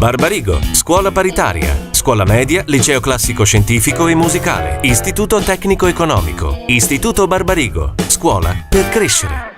Barbarigo, scuola paritaria, scuola media, liceo classico scientifico e musicale, istituto tecnico economico, istituto Barbarigo, scuola per crescere.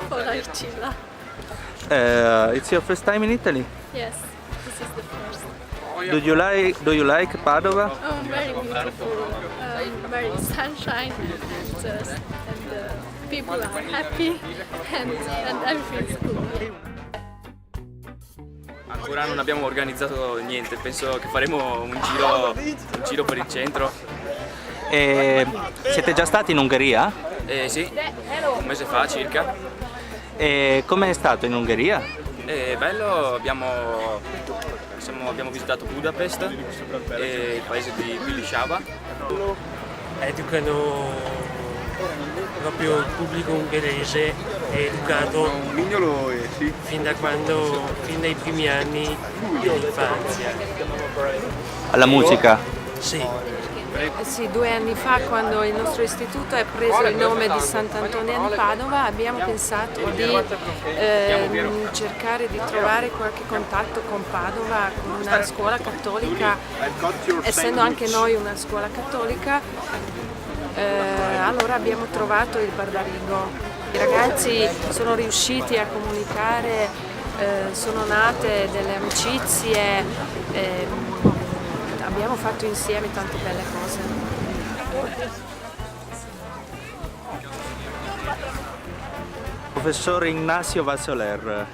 Polarcilla. It's your first time in Italy? Yes, this is the first. Do you like Padova? Oh, very beautiful. Very sunshine and people are happy and everything is cool. Ancora non abbiamo organizzato niente, penso che faremo un giro per il centro. Siete già stati in Ungheria? Sì, un mese fa circa. Com'è stato in Ungheria? Bello, abbiamo visitato Budapest e il paese di Pilisciava. Educano proprio il pubblico ungherese, è educato fin dai primi anni dell'infanzia. Alla musica? Sì. Sì, 2 anni fa, quando il nostro istituto ha preso il nome di Sant'Antonio di Padova, abbiamo pensato di cercare di trovare qualche contatto con Padova, con una scuola cattolica, essendo anche noi una scuola cattolica. Allora abbiamo trovato il Barbarigo. I ragazzi sono riusciti a comunicare, sono nate delle amicizie. Abbiamo fatto insieme tante belle cose. Professor Ignacio Vassoler,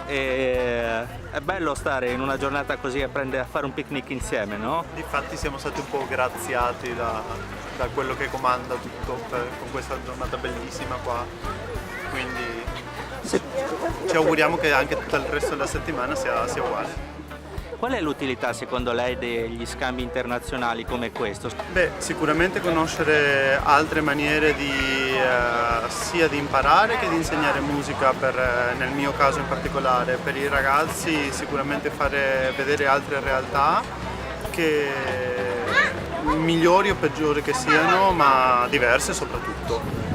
è bello stare in una giornata così a fare un picnic insieme, no? Infatti siamo stati un po' graziati da quello che comanda tutto con questa giornata bellissima qua, quindi ci auguriamo che anche tutto il resto della settimana sia uguale. Qual è l'utilità secondo lei degli scambi internazionali come questo? Beh, sicuramente conoscere altre maniere sia di imparare che di insegnare musica, nel mio caso in particolare. Per i ragazzi sicuramente fare vedere altre realtà, che migliori o peggiori che siano, ma diverse soprattutto.